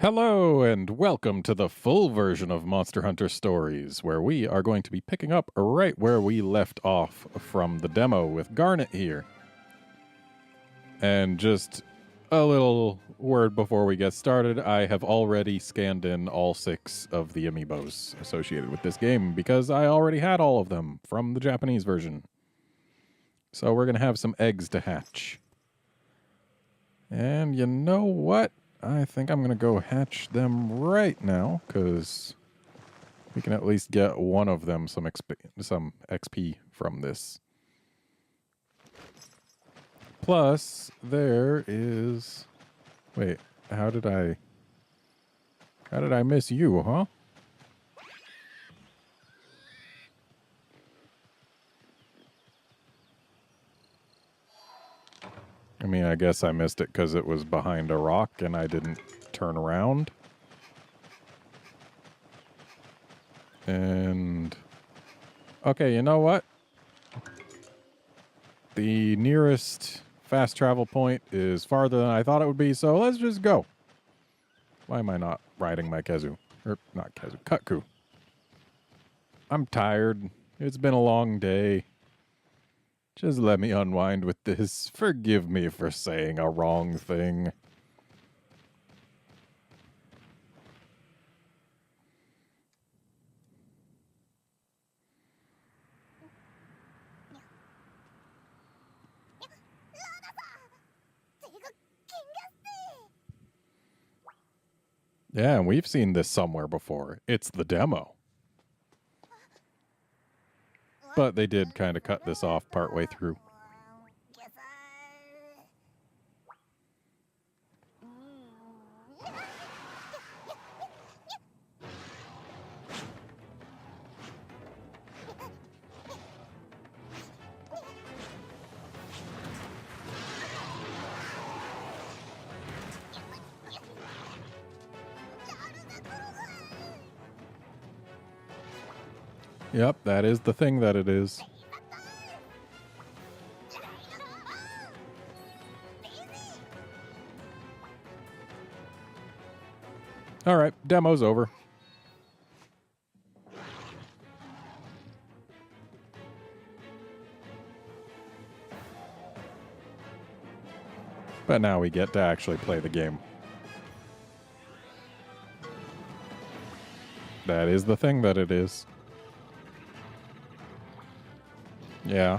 Hello, and welcome to the full version of Monster Hunter Stories, where we are going to be picking up right where we left off from the demo with Garnet here. And just a little word before we get started, I have already scanned in all 6 of the amiibos associated with this game, because I already had all of them from the Japanese version. So we're going to have some eggs to hatch. And you know what? I think I'm going to go hatch them right now, because we can at least get one of them some XP from this. Plus, there is... Wait, how did I miss you, huh? I mean, I guess I missed it because it was behind a rock and I didn't turn around. And... okay, you know what? The nearest fast travel point is farther than I thought it would be, so let's just go. Why am I not riding my Kezu? Or, not Kezu, Kutku. I'm tired. It's been a long day. Just let me unwind with this. Forgive me for saying a wrong thing. Yeah, and we've seen this somewhere before. It's the demo. But they did kind of cut this off partway through. Yep, that is the thing that it is. Alright, demo's over. But now we get to actually play the game. That is the thing that it is. Yeah.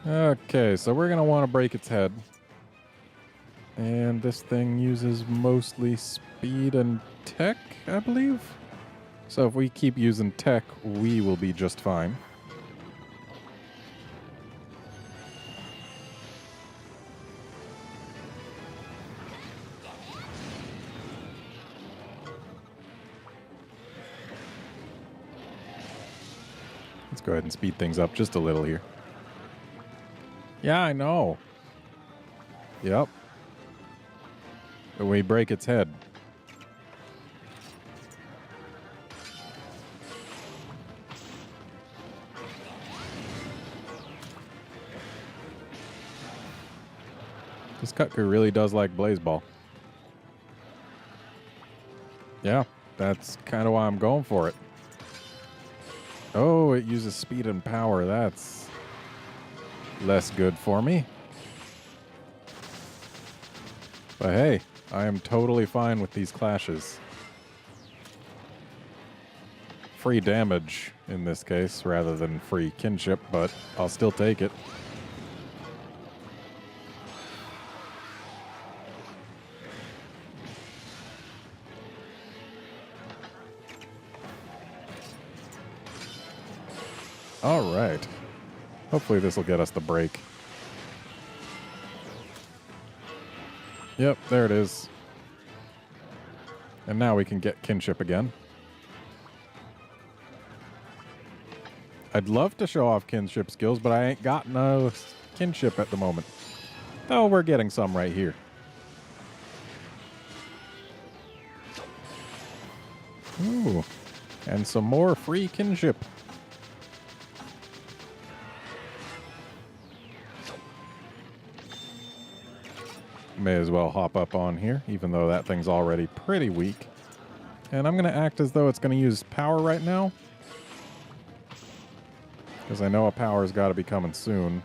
Okay, so we're going to want to break its head. And this thing uses mostly speed and tech, I believe? So if we keep using tech, we will be just fine. Let's go ahead and speed things up just a little here. Yeah, I know. Yep. But we break its head. This Kutku really does like Blaze Ball. Yeah, that's kind of why I'm going for it. Oh, it uses speed and power. That's less good for me. But hey, I am totally fine with these clashes. Free damage in this case rather than free kinship, but I'll still take it. All right. Hopefully this will get us the break. Yep, there it is. And now we can get kinship again. I'd love to show off kinship skills, but I ain't got no kinship at the moment. Oh, we're getting some right here. Ooh, and some more free kinship. May as well hop up on here, even though that thing's already pretty weak. And I'm going to act as though it's going to use power right now, because I know a power's got to be coming soon.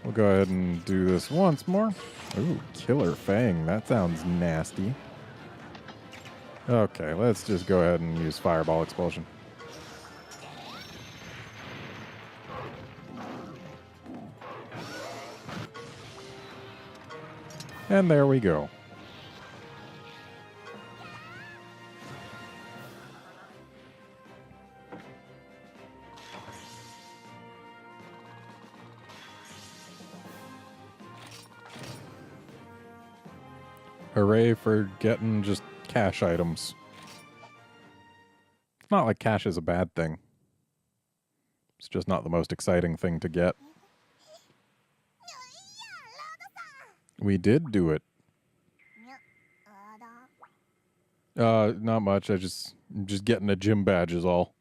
We'll go ahead and do this once more. Ooh, Killer Fang. That sounds nasty. Okay, let's just go ahead and use Fireball Expulsion. And there we go. Hooray for getting just cash items. It's not like cash is a bad thing. It's just not the most exciting thing to get. We did do it. Not much. I'm just getting a gym badge is all.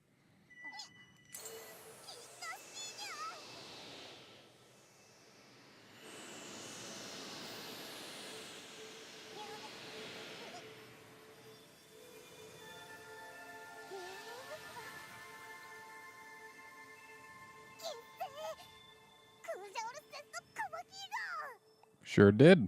Sure did.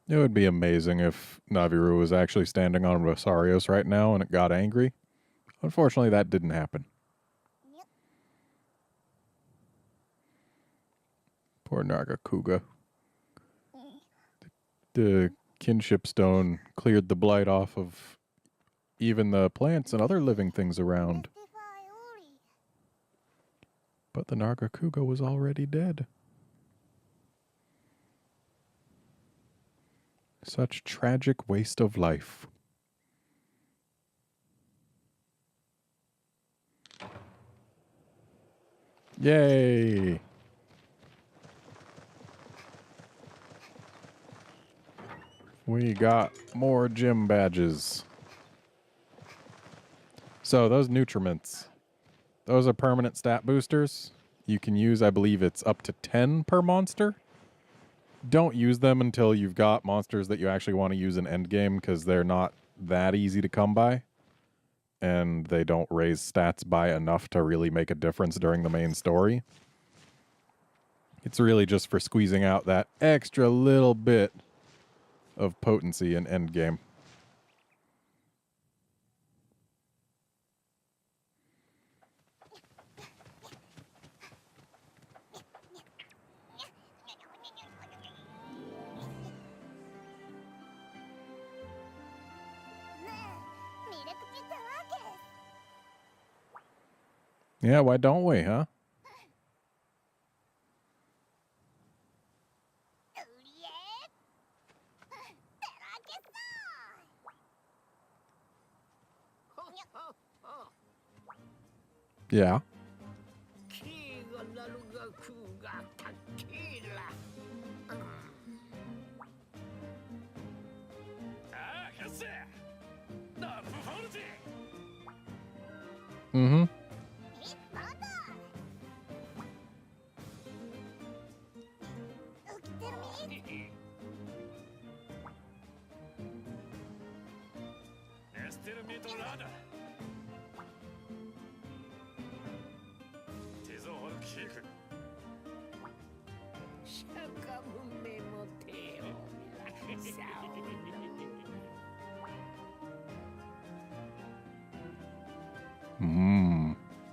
It would be amazing if Naviru was actually standing on Rosarios right now and it got angry. Unfortunately, that didn't happen. Poor Nagakuga. The kinship stone cleared the blight off of even the plants and other living things around. But the Nagakuga was already dead. Such tragic waste of life. Yay! We got more gym badges. So those nutriments, those are permanent stat boosters. You can use, I believe it's up to 10 per monster. Don't use them until you've got monsters that you actually want to use in endgame, because they're not that easy to come by. And they don't raise stats by enough to really make a difference during the main story. It's really just for squeezing out that extra little bit of potency in endgame. Yeah, why don't we, huh? Yeah. Mm-hmm.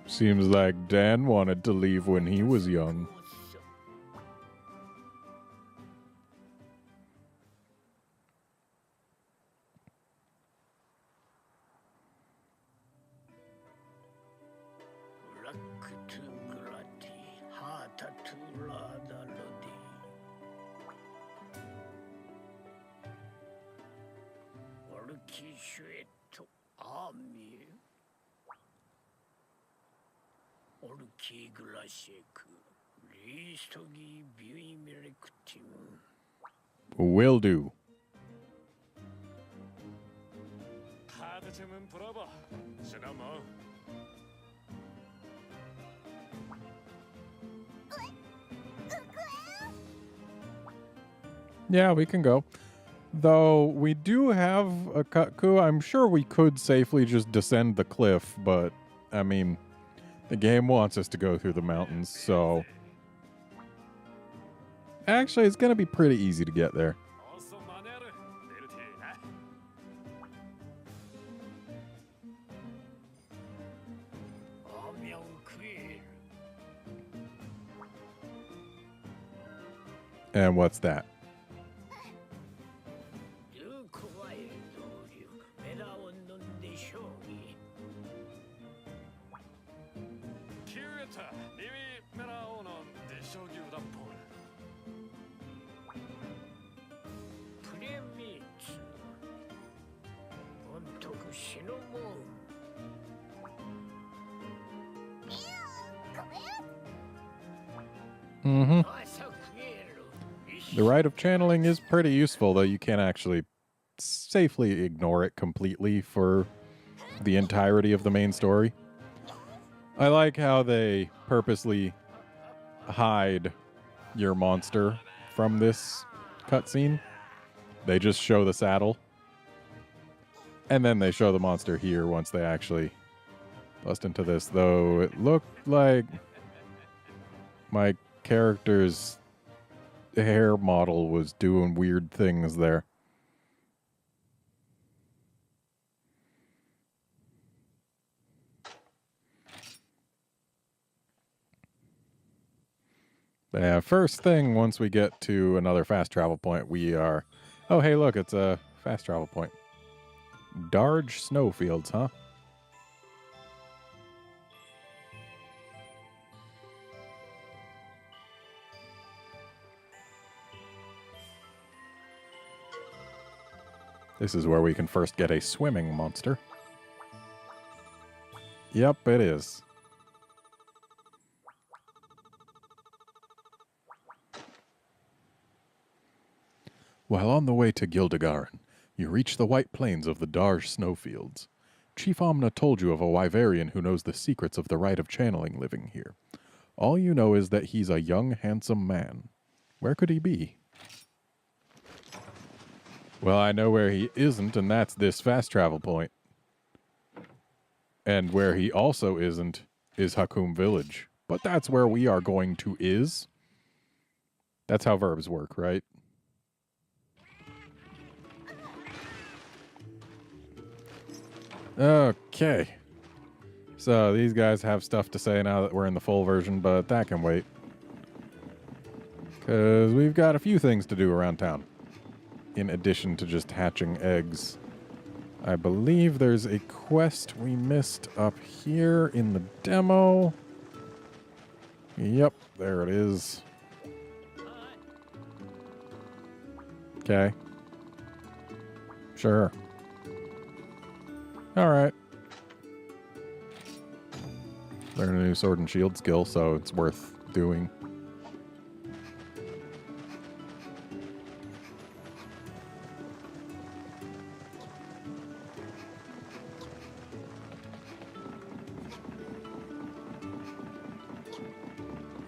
Seems like Dan wanted to leave when he was young. Will do. Yeah, we can go. Though we do have a Cutku, I'm sure we could safely just descend the cliff, but, I mean, the game wants us to go through the mountains, so... Actually, it's going to be pretty easy to get there. And what's that? Mm-hmm. The rite of channeling is pretty useful, though you can't actually safely ignore it completely for the entirety of the main story. I like how they purposely hide your monster from this cutscene. They just show the saddle. And then they show the monster here once they actually bust into this, though it looked like my character's hair model was doing weird things there. But yeah, first thing, once we get to another fast travel point, we are... Oh, hey, look, it's a fast travel point. Darge snowfields, huh? This is where we can first get a swimming monster. Yep, it is. While on the way to Gildagarin, you reach the white plains of the Darge snowfields. Chief Omna told you of a Wyverian who knows the secrets of the rite of channeling living here. All you know is that he's a young, handsome man. Where could he be? Well, I know where he isn't, and that's this fast travel point. And where he also isn't is Hakum Village. But that's where we are going to is. That's how verbs work, right? Okay. So these guys have stuff to say now that we're in the full version, but that can wait. Because we've got a few things to do around town. In addition to just hatching eggs. I believe there's a quest we missed up here in the demo. Yep, there it is. Okay. Sure. Alright. Learn a new sword and shield skill, so it's worth doing.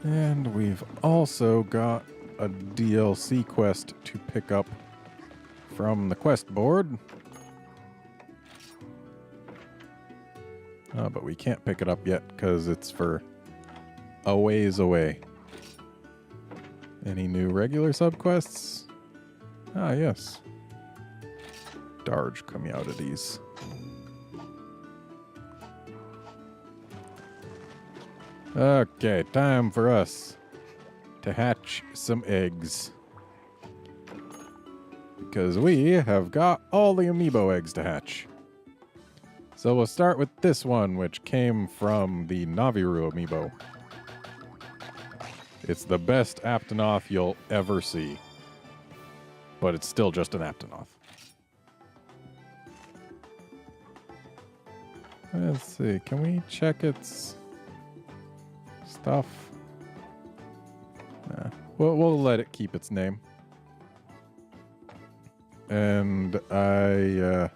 And we've also got a DLC quest to pick up from the quest board. Oh, but we can't pick it up yet because it's for a ways away. Any new regular subquests? Ah, yes. Darge Communities. Okay, time for us to hatch some eggs. Because we have got all the amiibo eggs to hatch. So we'll start with this one, which came from the Naviru amiibo. It's the best Aptonoth you'll ever see. But it's still just an Aptonoth. Let's see, can we check its stuff. We'll let it keep its name. And I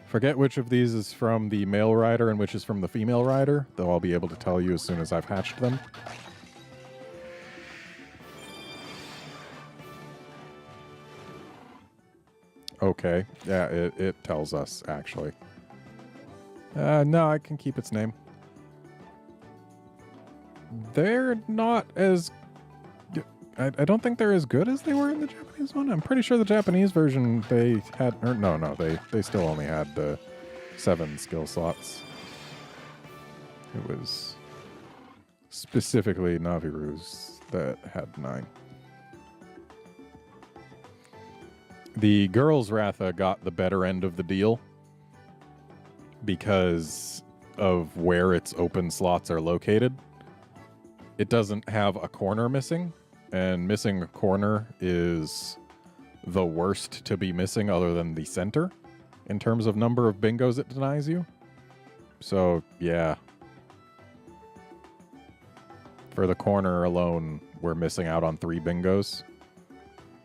forget which of these is from the male rider and which is from the female rider, though I'll be able to tell you as soon as I've hatched them. Okay, yeah, it tells us, actually. No, I can keep its name. They're not as... I don't think they're as good as they were in the Japanese one. I'm pretty sure the Japanese version, they had... Or no, they still only had the 7 skill slots. It was specifically Naviru's that had 9. The girls' Ratha got the better end of the deal because of where its open slots are located. It doesn't have a corner missing, and missing a corner is the worst to be missing other than the center in terms of number of bingos it denies you. So, yeah. For the corner alone, we're missing out on 3 bingos.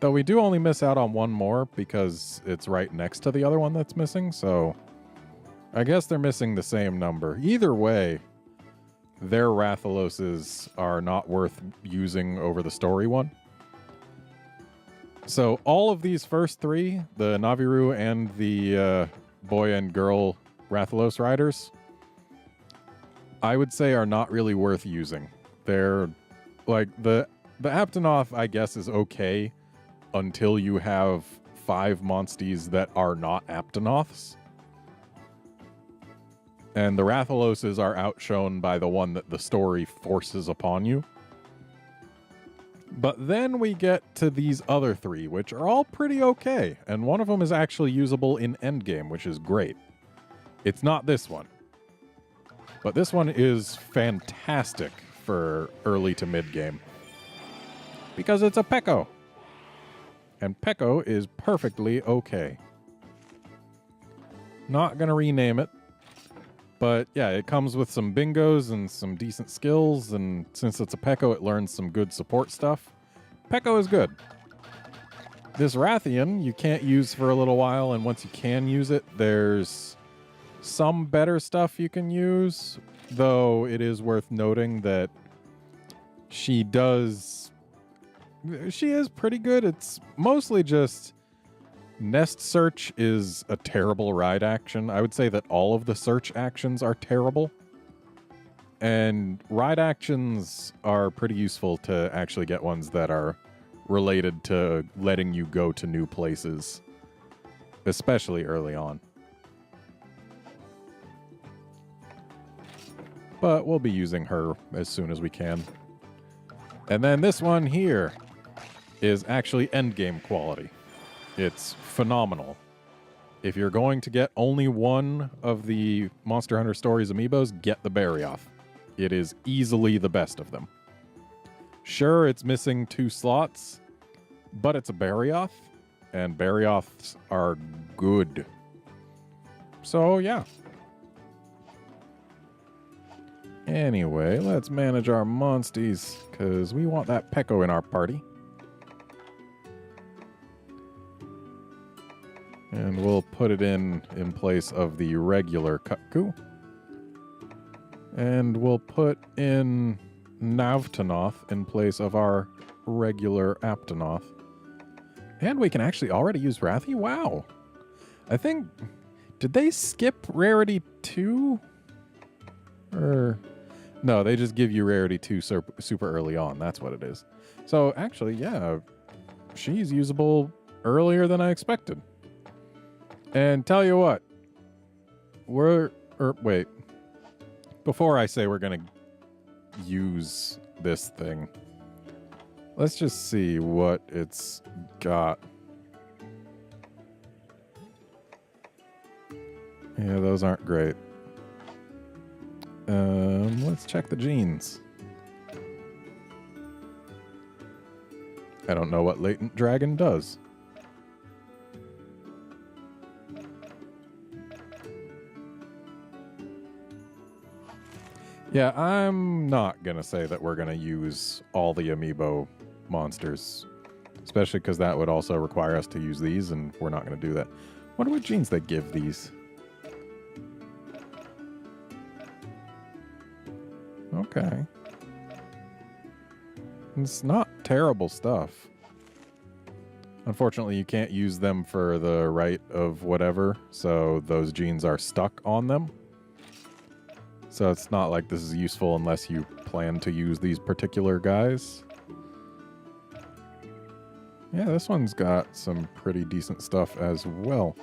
Though we do only miss out on 1 more because it's right next to the other one that's missing, so I guess they're missing the same number. Either way, their Rathaloses are not worth using over the story one. So all of these first 3, the Naviru and the boy and girl Rathalos riders, I would say are not really worth using. They're like the Aptonoth, I guess, is okay until you have 5 monsties that are not Aptonoths. And the Rathaloses are outshone by the one that the story forces upon you. But then we get to these other 3, which are all pretty okay. And one of them is actually usable in endgame, which is great. It's not this one. But this one is fantastic for early to mid-game. Because it's a Peko. And Peko is perfectly okay. Not gonna rename it. But yeah, it comes with some bingos and some decent skills, and since it's a Peko, it learns some good support stuff. Peko is good. This Rathian you can't use for a little while, and once you can use it, there's some better stuff you can use, though it is worth noting that she is pretty good. It's mostly just Nest Search is a terrible ride action. I would say that all of the search actions are terrible. And ride actions are pretty useful to actually get ones that are related to letting you go to new places, especially early on. But we'll be using her as soon as we can. And then this one here is actually endgame quality. It's phenomenal. If you're going to get only one of the Monster Hunter Stories amiibos, get the Barioth. It is easily the best of them. Sure, it's missing 2 slots, but it's a Barioth, and Barioths are good. So, yeah. Anyway, let's manage our monsties, because we want that Peko in our party. And we'll put it in place of the regular Kutku. And we'll put in Navtanoth in place of our regular Aptonoth. And we can actually already use Rathi? Wow. I think... Did they skip Rarity 2? Or... No, they just give you Rarity 2 super early on. That's what it is. So, actually, yeah. She's usable earlier than I expected. And tell you what, wait, before I say we're going to use this thing, let's just see what it's got. Yeah, those aren't great. Let's check the genes. I don't know what Latent Dragon does. Yeah, I'm not going to say that we're going to use all the amiibo monsters. Especially because that would also require us to use these, and we're not going to do that. Wonder what genes they give these. Okay. It's not terrible stuff. Unfortunately, you can't use them for the right of whatever, so those genes are stuck on them. So it's not like this is useful unless you plan to use these particular guys. Yeah, this one's got some pretty decent stuff as well.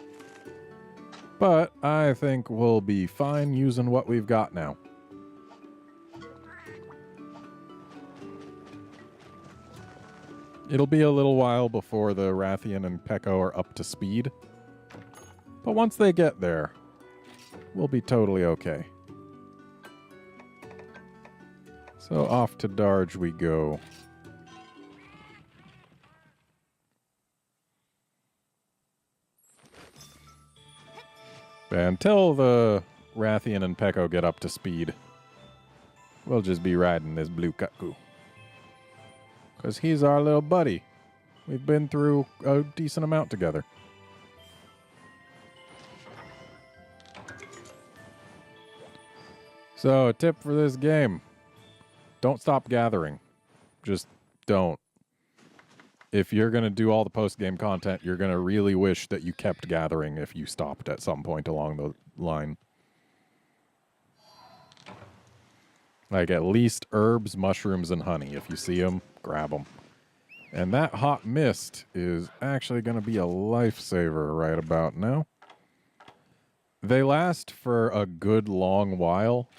But I think we'll be fine using what we've got now. It'll be a little while before the Rathian and Peko are up to speed. But once they get there, we'll be totally okay. So off to Darge we go. Until the Rathian and Peko get up to speed, we'll just be riding this blue cuckoo. Because he's our little buddy. We've been through a decent amount together. So, a tip for this game. Don't stop gathering. Just don't. If you're going to do all the post-game content, you're going to really wish that you kept gathering if you stopped at some point along the line. Like at least herbs, mushrooms, and honey. If you see them, grab them. And that hot mist is actually going to be a lifesaver right about now. They last for a good long while.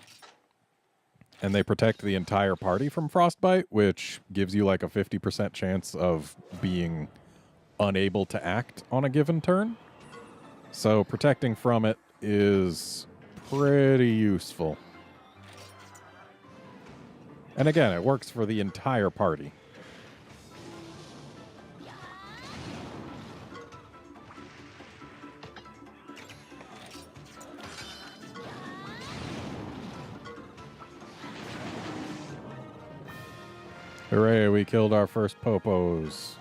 And they protect the entire party from frostbite, which gives you like a 50% chance of being unable to act on a given turn. So protecting from it is pretty useful. And again, it works for the entire party. Hooray, we killed our first popos.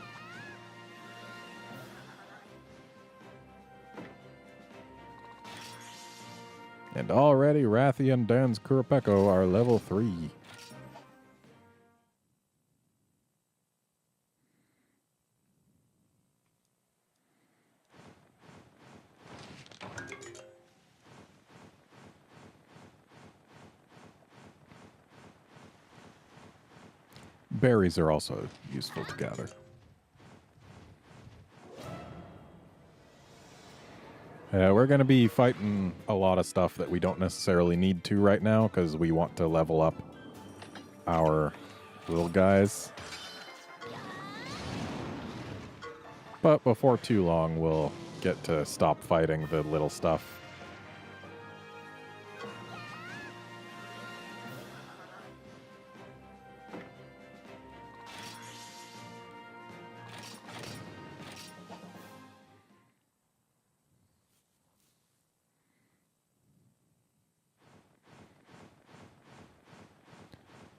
And already Rathy and Dan's Kurapeko are level 3. Berries are also useful to gather. We're going to be fighting a lot of stuff that we don't necessarily need to right now because we want to level up our little guys. But before too long, we'll get to stop fighting the little stuff.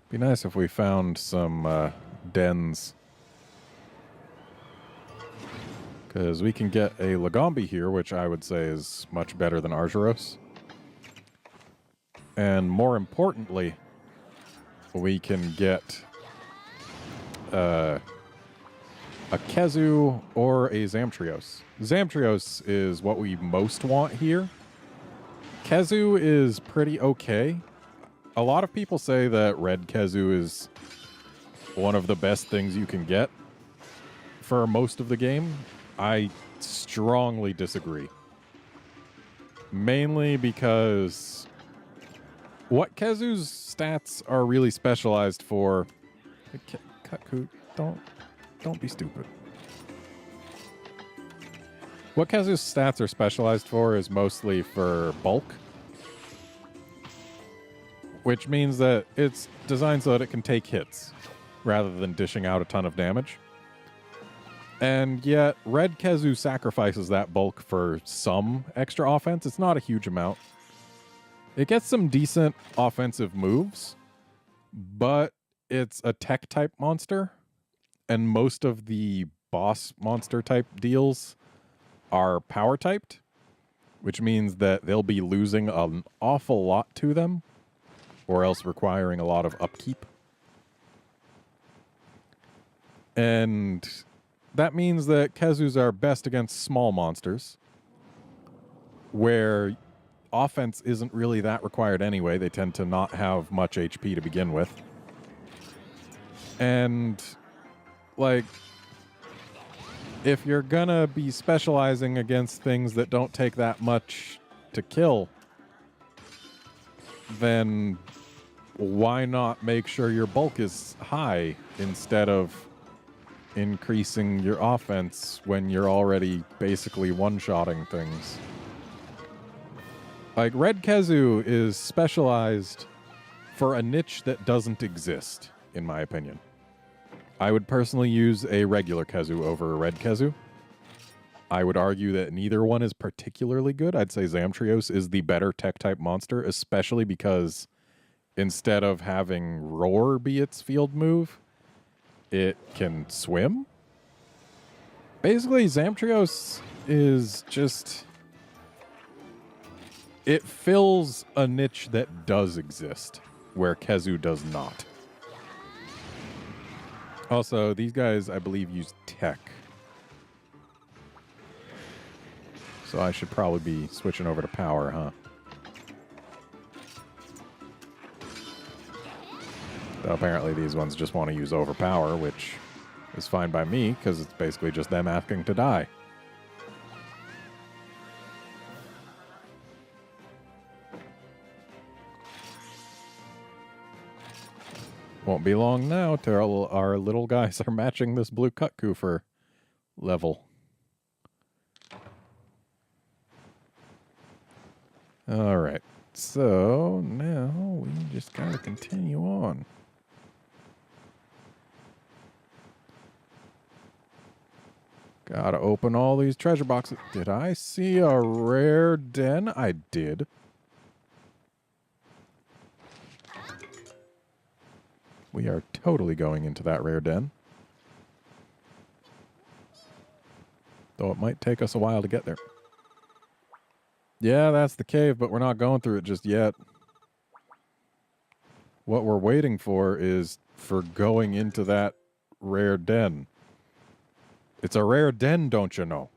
Be nice if we found some dens. Because we can get a Lagombi here, which I would say is much better than Argyros. And more importantly, we can get a Kezu or a Zamtrios. Zamtrios is what we most want here. Kezu is pretty okay. A lot of people say that Red Kezu is one of the best things you can get for most of the game. I strongly disagree. Mainly because what Kezu's stats are really specialized for... Kutku, don't be stupid. What Kezu's stats are specialized for is mostly for bulk. Which means that it's designed so that it can take hits rather than dishing out a ton of damage. And yet, Red Kezu sacrifices that bulk for some extra offense. It's not a huge amount. It gets some decent offensive moves, but it's a tech type monster, and most of the boss monster type deals are power typed, which means that they'll be losing an awful lot to them, or else requiring a lot of upkeep. And that means that Kezus are best against small monsters, where offense isn't really that required anyway. They tend to not have much HP to begin with. And, like, if you're gonna be specializing against things that don't take that much to kill, then why not make sure your bulk is high instead of increasing your offense when you're already basically one-shotting things? Like, Red Kezu is specialized for a niche that doesn't exist, in my opinion. I would personally use a regular Kezu over a Red Kezu. I would argue that neither one is particularly good. I'd say Zamtrios is the better tech-type monster, especially because instead of having Roar be its field move, it can swim. Basically, Zamtrios is just... it fills a niche that does exist, where Kezu does not. Also, these guys, I believe, use tech. So I should probably be switching over to power, huh? Though apparently these ones just want to use overpower, which is fine by me, because it's basically just them asking to die. Won't be long now till our little guys are matching this blue Cutku for level. Alright, so now we just gotta continue on. Gotta open all these treasure boxes. Did I see a rare den? I did. We are totally going into that rare den. Though it might take us a while to get there. Yeah, that's the cave, but we're not going through it just yet. What we're waiting for is for going into that rare den. It's a rare den, don't you know?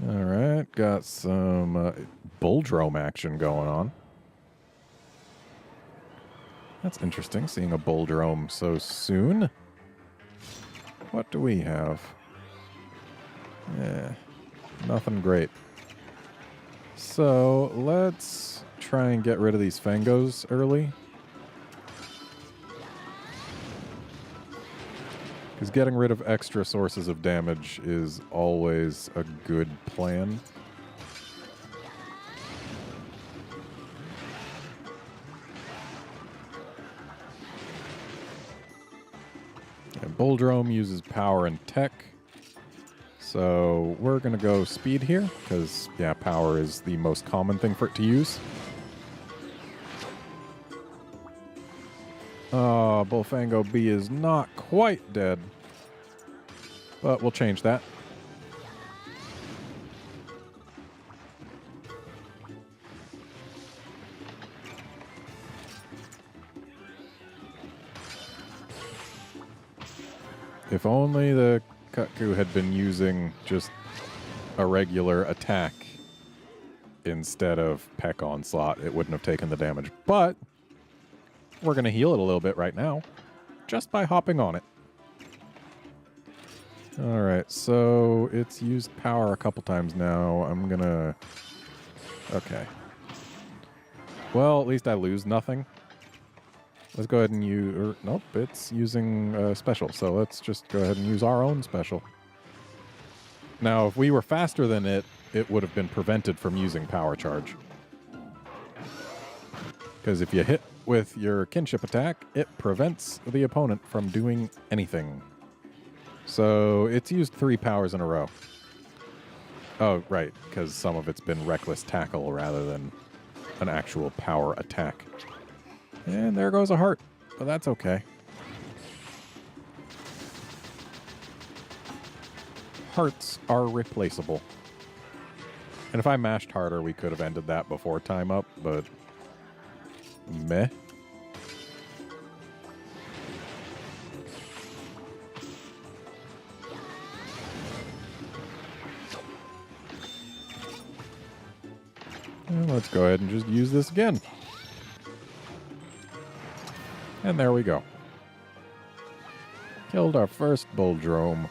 Alright, got some Bulldrome action going on. That's interesting, seeing a Bulldrome so soon. What do we have? Yeah, nothing great. So, let's try and get rid of these Fangos early. Because getting rid of extra sources of damage is always a good plan. And Bulldrome uses power and tech. So we're going to go speed here, because, yeah, power is the most common thing for it to use. Oh, Bullfango B is not quite dead. But we'll change that. If only the Cutku had been using just a regular attack instead of Peck Onslaught, it wouldn't have taken the damage. But we're going to heal it a little bit right now, just by hopping on it. Alright, so it's used power a couple times now. I'm going to... okay. Well, at least I lose nothing. Let's go ahead and use... nope, it's using special, so let's just go ahead and use our own special. Now, if we were faster than it, it would have been prevented from using power charge. Because if you hit with your kinship attack, it prevents the opponent from doing anything. So it's used 3 powers in a row. Oh, right, because some of it's been reckless tackle rather than an actual power attack. And there goes a heart, but that's okay. Hearts are replaceable. And if I mashed harder, we could have ended that before time up, but meh. And let's go ahead and just use this again. And there we go. Killed our first Bulldrome.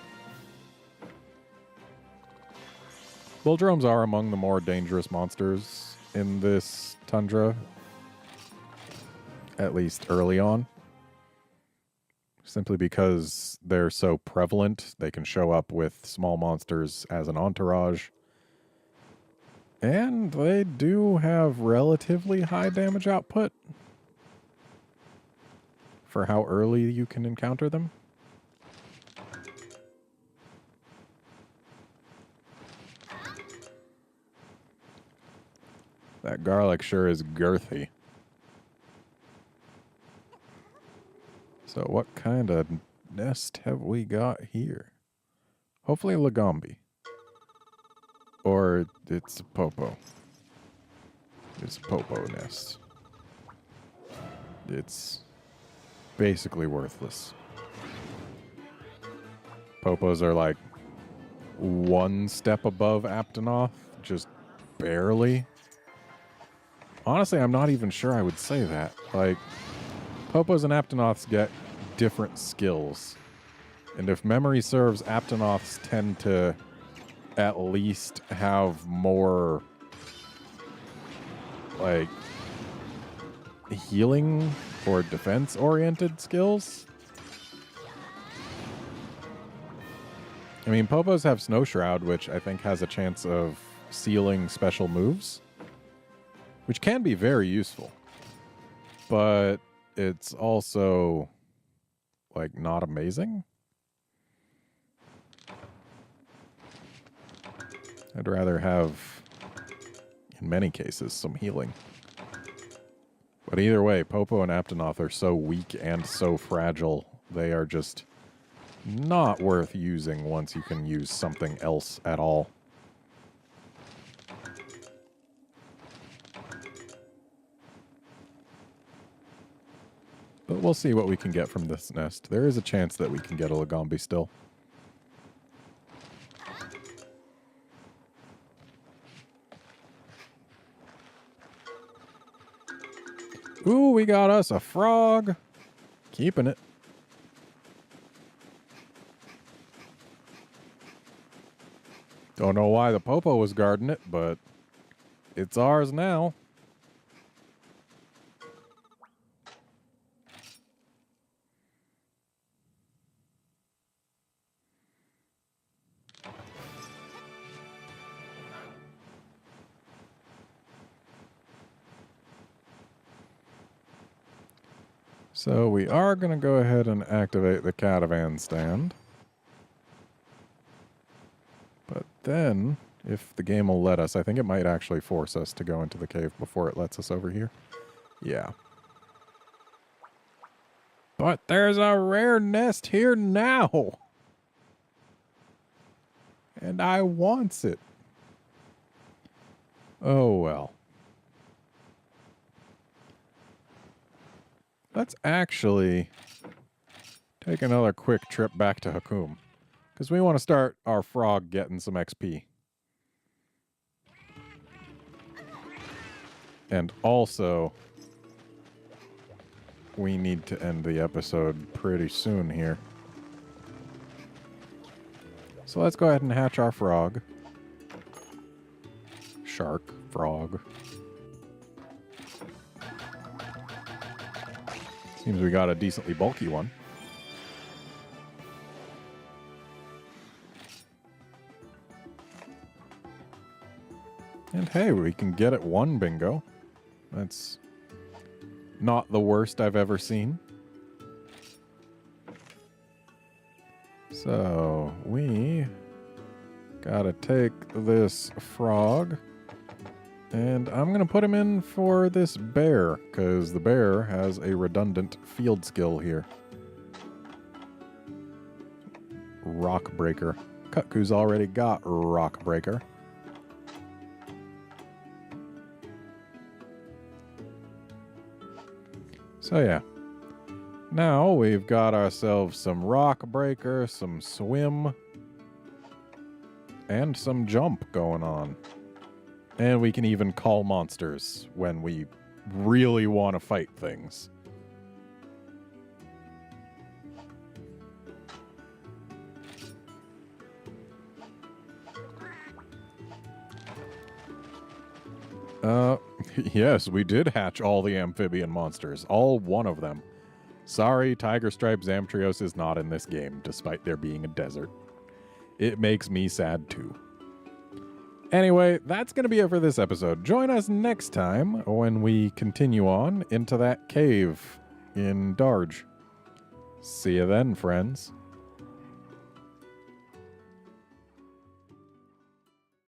Bulldromes are among the more dangerous monsters in this tundra. At least early on. Simply because they're so prevalent, they can show up with small monsters as an entourage. And they do have relatively high damage output for how early you can encounter them. That garlic sure is girthy. So what kind of nest have we got here? Hopefully a Lagombi. Or it's a Popo. It's a Popo nest. It's basically worthless. Popos are like one step above Aptonoth, just barely. Honestly, I'm not even sure I would say that. Like, Popos and Aptonoths get different skills. And if memory serves, Aptonoths tend to at least have more, like, healing or defense-oriented skills. I mean, Popos have Snow Shroud, which I think has a chance of sealing special moves, which can be very useful. But it's also, like, not amazing. I'd rather have, in many cases, some healing. But either way, Popo and Aptonoth are so weak and so fragile, they are just not worth using once you can use something else at all. But we'll see what we can get from this nest. There is a chance that we can get a Lagombi still. Ooh, we got us a frog. Keeping it. Don't know why the Popo was guarding it, but it's ours now. So we are going to go ahead and activate the catavan stand. But then, if the game will let us, I think it might actually force us to go into the cave before it lets us over here. Yeah. But there's a rare nest here now. And I wants it. Oh well. Let's actually take another quick trip back to Hakum, because we want to start our frog getting some XP. And also, we need to end the episode pretty soon here. So let's go ahead and hatch our frog. Shark, frog. Seems we got a decently bulky one. And hey, we can get it one bingo. That's not the worst I've ever seen. So we Gotta take this frog. And I'm going to put him in for this bear, because the bear has a redundant field skill here. Rock Breaker. Cutcoo's already got Rock Breaker. So yeah. Now we've got ourselves some Rock Breaker, some Swim, and some Jump going on. And we can even call monsters when we really want to fight things. Yes, we did hatch all the amphibian monsters. All one of them. Sorry, Tiger Stripe Zamtrios is not in this game, despite there being a desert. It makes me sad too. Anyway, that's going to be it for this episode. Join us next time when we continue on into that cave in Darge. See you then, friends.